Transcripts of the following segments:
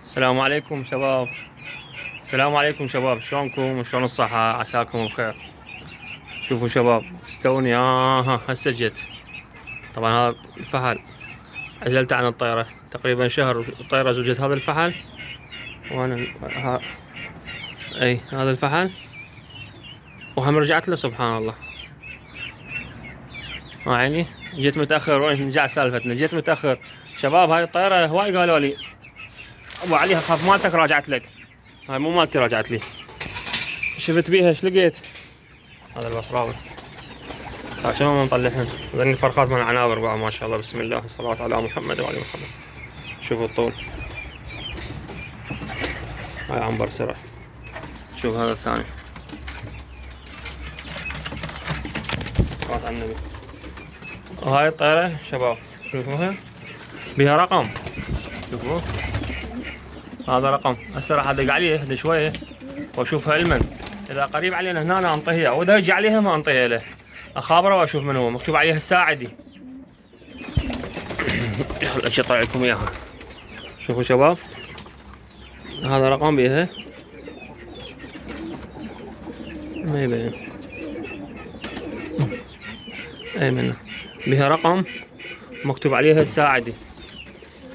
السلام عليكم شباب. السلام عليكم شباب، شلونكم وشلون الصحة؟ عساكم بخير. شوفوا شباب، استوني هسه جيت. طبعا هذا الفحل عزلت عن الطيرة تقريبا شهر، الطيرة زوجت هذا الفحل وانا اي هذا الفحل، وهم رجعت له سبحان الله. عيني جيت متأخر، وين نرجع سالفتنا، جيت متأخر شباب. هاي الطيرة هواي قالوا لي ابو علي خاف مالتك راجعت لك، هاي مو مالتي راجعت لي. شفت بيها ايش لقيت؟ هذا البصراوي عشان ما نطلعهن ذني الفرخات من عنابر بقى ما شاء الله، بسم الله الصلاة على محمد وعلى محمد. شوفوا الطول، هاي عنبر سرح. شوف هذا الثاني، صلاة على النبي. وهاي الطيرة شباب شوفوها بها رقم، شوفوا هذا رقم. هسه راح ادق عليه هذا شوية واشوف علما اذا قريب علينا هنا انطيه، او اذا يجي عليها ما انطيه له، اخابره واشوف من هو مكتوب عليها الساعدي. يلا اشطع لكم اياها. شوفوا شباب هذا رقم بيها ما يبين اي منه، بها رقم مكتوب عليها الساعدي.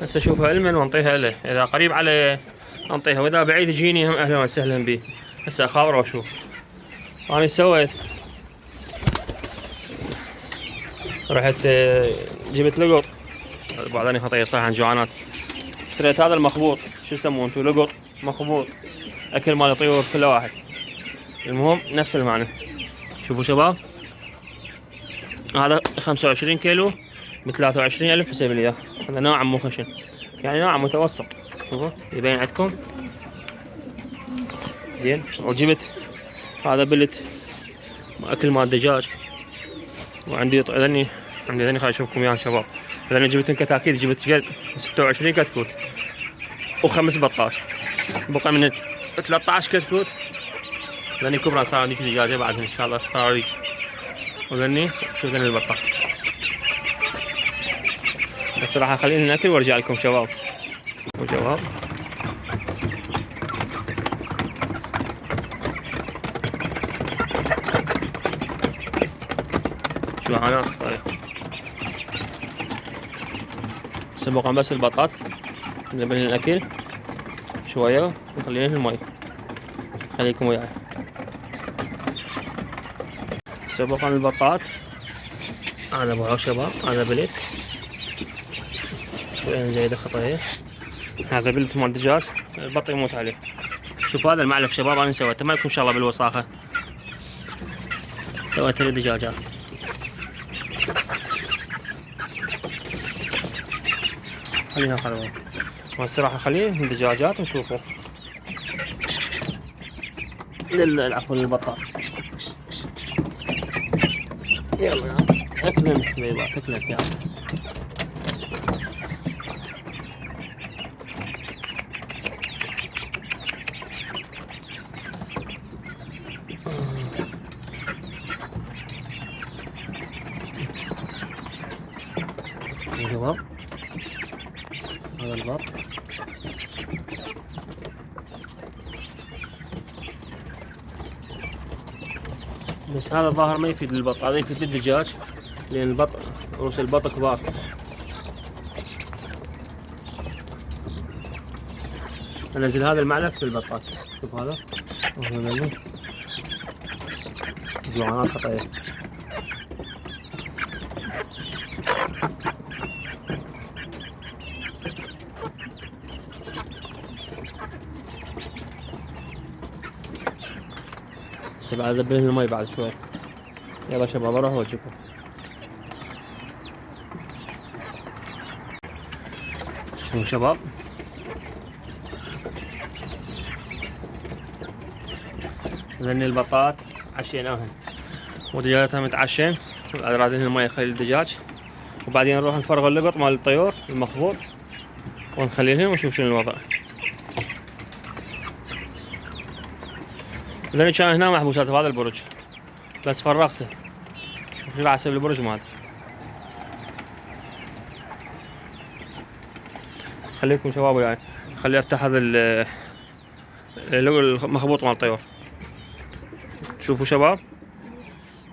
هسه اشوفها علما وانطيها له، اذا قريب عليه انطيها، واذا بعيد يجيني هم اهلا وسهلا به. هسه اخابره واشوف. انا سويت رحت جبت لقط، بعدين خطيه صح عن جوعانات. اشتريت هذا المخبوط، شو يسمونه انتو، لقط مخبوط اكل مال الطيور كله واحد، المهم نفس المعنى. شوفوا شباب هذا 25 كيلو ب23 ألف حسب لي اياه. هذا ناعم مو خشن، يعني ناعم متوسط. شوفوا يبين عندكم زين. وجبت هذا بلت اكل مال دجاج، وعندي ذني خليني اشوفكم اياها شباب. ذني جبت كتاكيت، جبت 26 كتكوت وخمس بطات، بقى من 13 كتكوت. ذني كبرى صار عندي دجاجه بعد ان شاء الله خارج. وذني شوف ذني البطه. بس راح اخليهم ناكل وارجع لكم شباب. وشباب شو انا طيب سبقا بس البطاط نبل الاكل شويه وخلينا المي. خليكم وياي. سبقا البطاط هذا ابو شباب، هذا بلت شويه زياده خطيه، هذا بلت مال دجاج البط يموت عليه. شوف هذا المعلف شباب انا سويته، ما لكم ان شاء الله بالوساخه، سويت له دجاجات. خليها خلوه وهسه راح اخليه الدجاجات ونشوفه. عفوا البطاط. يلا اكلن بيضات اكلن يلا. البط هذا البط بس هذا الظاهر ما يفيد للبط، هذا يفيد للدجاج لان البط رؤوس البط كبار. انزل هذا المعلف في البطات. شوف هذا وهو منه جوعانات خطيه. هسه بعد ادبلهم المي بعد شوي. يلا شباب اروح واجيكم. شوفوا شباب ذني البطات عشيناهن ودجاجتها متعشين، رادين المي يخلي الدجاج، وبعدين نروح نفرغ اللقط مال الطيور المخبوط ونخليهن ونشوف شنو الوضع. ذني كان هنا محبوسات بهذا البرج بس فرغته. شوف شو راح اسوي البرج مالته. خليكم شباب وياي. خليني افتح هذا المخبوط مال الطيور. شوفوا شباب،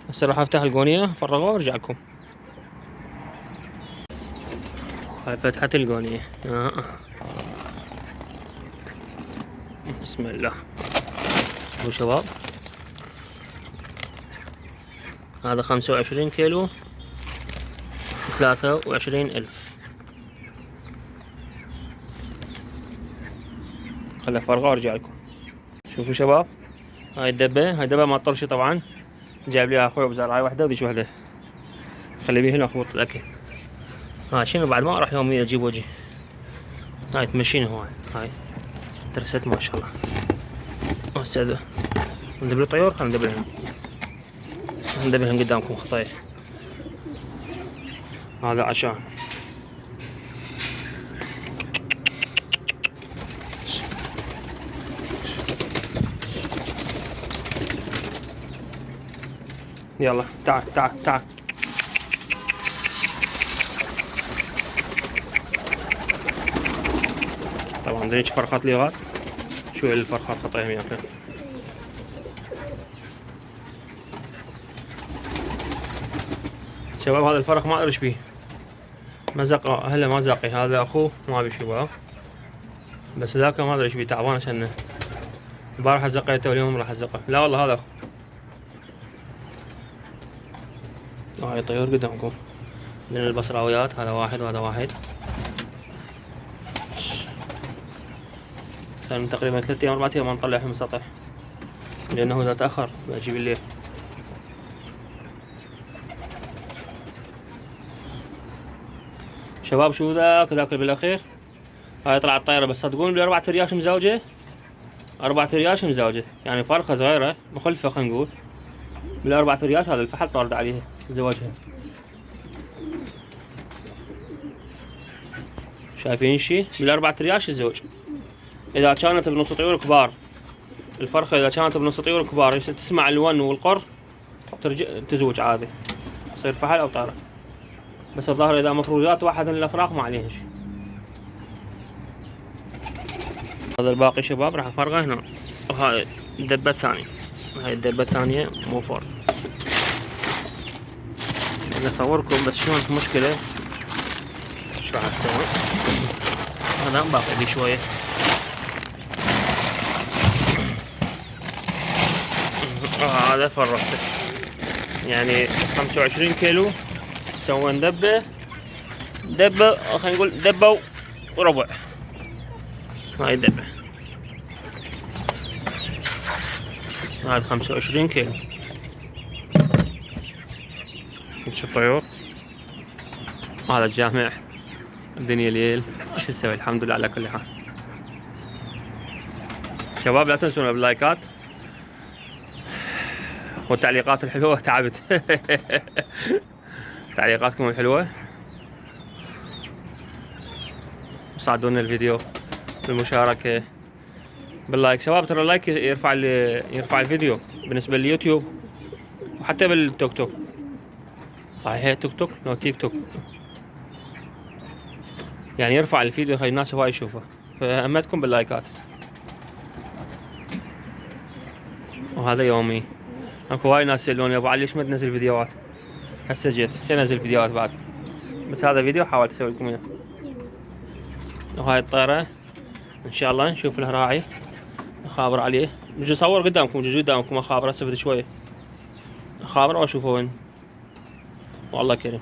هسه راح افتح القونية افرغه وارجع لكم. هاي فتحة القونية. بسم الله. شوفوا شباب، هذا 25 كيلو 23,000. خلي افرغه وارجع لكم. شوفوا شباب، هاي الدبة مال طرشي طبعا، جايب لي اخوي بزار. هاي وحدة وذيك وحدة، خلي بيه هنا اخبط الاكل. هاي شنو بعد ما راح يوميا اجيب وجهي. هاي تمشينا هواي. هاي درست ما شاء الله. هسه ندبل الطيور، خلينا ندبلهم قدامكم خطايا. هذا عشان يلا تعال تعال تعال. طبعا ذيك فرخات ليغات، شو الفرخات خطايهم ياكل. شباب هذا الفرخ ما ادري ايش بيه، مزق هلا ما زاقي. هذا اخوه ما بي شباب، بس ذاك ما ادري ايش بيه، تعبان عشان البارحة زقيته واليوم راح ازقه. لا والله هذا اخو. هاي طيور قدامكم من البصراويات، هذا واحد وهذا واحد. صار من تقريبا 3 أيام 4 أيام ما نطلعهم من السطح، لأنه إذا تأخر بجي بالليل. شباب شو ذاك بالأخير؟ هاي طلعت طايرة، بس صدقون ب4 رياش مزوجة. 4 رياش مزوجة، يعني فرخة صغيرة مخلفة خلينا نقول. بال4 رياش هذا الفحل طارد عليها زواجها. شايفين شي؟ بال4 رياش الزوج. إذا كانت بنص طيور كبار، الفرخة إذا كانت بنص طيور كبار تسمع الون والقر ترجع تزوج عادي، تصير فحل أو طارة. بس الظاهر إذا مفروضات واحد من الأفراخ ما عليها شي. هذا الباقي شباب راح أفرغه هنا. وهاي الدبة الثانية، هاي الدبة الثانية مو فرغ. أنا أصوركم بس شلون مشكلة. شو راح تسوي؟ هذا باقي لي شوية. هذا فرغته، يعني 25 كيلو سوين دبة خلينا نقول دبة وربع. هاي الدبة هذا 25 كيلو. شوف الطيور. هذا الجامع، الدنيا ليل، شو نسوي؟ الحمد لله على كل حال. شباب لا تنسونا باللايكات والتعليقات الحلوة. تعبت. تعليقاتكم الحلوة، ساعدونا الفيديو بالمشاركة باللايك. شباب ترى اللايك يرفع الفيديو بالنسبة لليوتيوب وحتى بالتوك توك. صحيح توك توك لو تيك توك، يعني يرفع الفيديو خلي الناس هواي يشوفه. فأمتكم باللايكات. وهذا يومي. اكو هواي ناس يسألوني ابو علي ليش ما تنزل فيديوهات؟ هسه جيت عشان انزل فيديوهات بعد، بس هذا فيديو حاولت اسوي لكم اياه. وهاي الطيرة ان شاء الله نشوف له راعي اخابر عليه. بجي اصور قدامكم، بجي قدامكم اخابر. هسه بدي شوية اخابر واشوفه وين. والله كريم.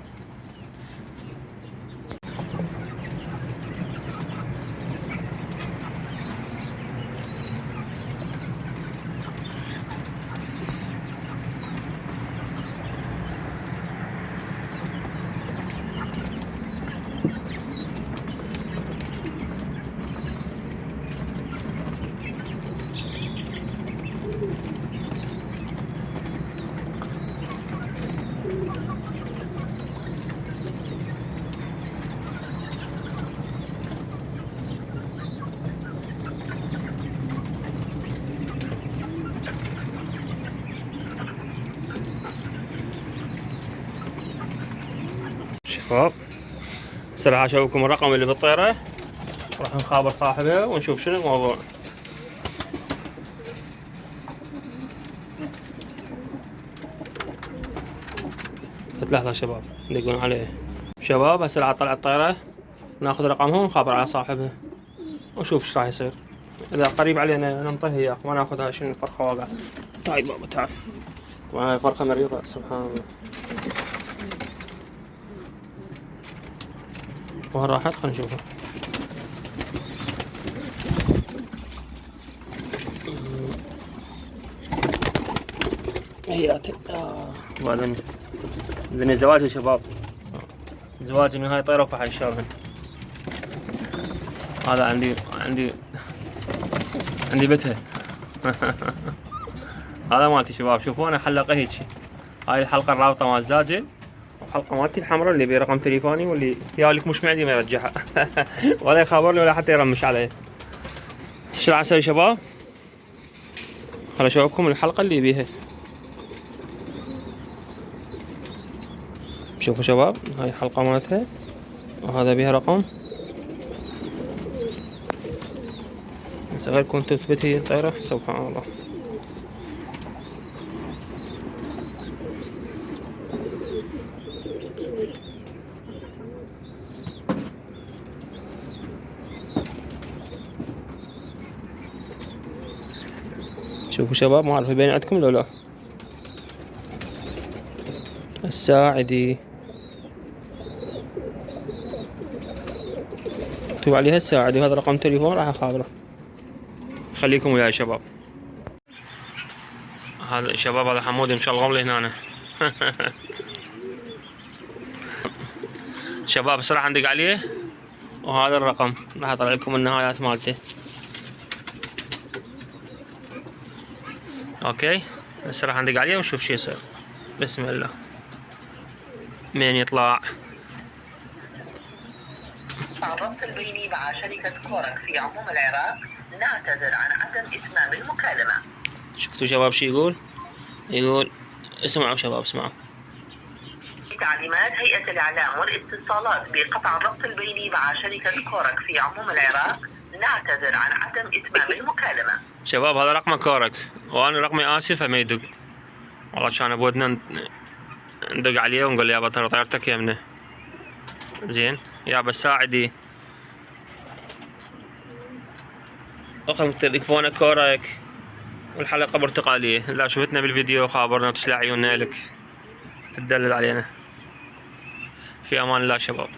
شباب هسه راح اشوفكم الرقم اللي بالطيرة راح نخابر صاحبها ونشوف شنو الموضوع. لحظة شباب يدقون عليه. شباب هسه راح اطلع الطيرة ناخذ رقمهم ونخابر على صاحبها ونشوف ايش راح يصير. اذا قريب علينا ننطيه اياه ما ناخذها شنو الفرخة واقع. تعال بابا تعال. طبعا هاي فرخة مريضة سبحان الله. وين راحت؟ خلينا نشوفها. هياتي وبعدين لأن الزواج يا شباب، زواج من هاي طيرة وفحل الشرهن. هذا عندي بتها. هذا مالتي شباب. شوفوا انا حلقه هيك. هاي الحلقة الرابطة مال الزاجل، وحلقة مالتي الحمراء اللي برقم تليفوني واللي يالك مش معدي ما يرجعها. ولا يخابرني ولا حتى يرمش علي. شو راح اسوي شباب؟ خل اشوفكم الحلقة اللي بيها. شوفوا شباب هاي الحلقة مالتها وهذا بيها رقم. غير كنت تثبت هي الطيرة سبحان الله. شوفوا شباب ما اعرف يبين عندكم لو لا. الساعدي مكتوب عليها الساعدي، وهذا رقم تليفون راح اخابره. خليكم وياي شباب. هذا شباب هذا حمود مشلغم لي هنا. شباب هسه راح ندق عليه وهذا الرقم راح اطلع لكم النهايات مالته. اوكي هسه راح ندق عليه ونشوف شو يصير. بسم الله. مين يطلع؟ الربط البيني مع شركة كورك في عموم العراق نعتذر عن عدم إتمام المكالمة. شفتوا شباب شو يقول؟ يقول اسمعوا شباب اسمعوا. تعليمات هيئة الإعلام والاتصالات بقطع الربط البيني مع شركة كورك في عموم العراق نعتذر عن عدم إتمام المكالمة. شباب هذا رقم كورك وانا رقمي اسف ما يدق. والله كان بودنا ندق عليه ونقول له يابا ترى طيرتك يمنا. زين يابا الساعدي رقم تليفونك كورك والحلقة برتقالية. لا شفتنا بالفيديو خابرنا تشلع عيوننا لك تدلل علينا. في امان الله شباب.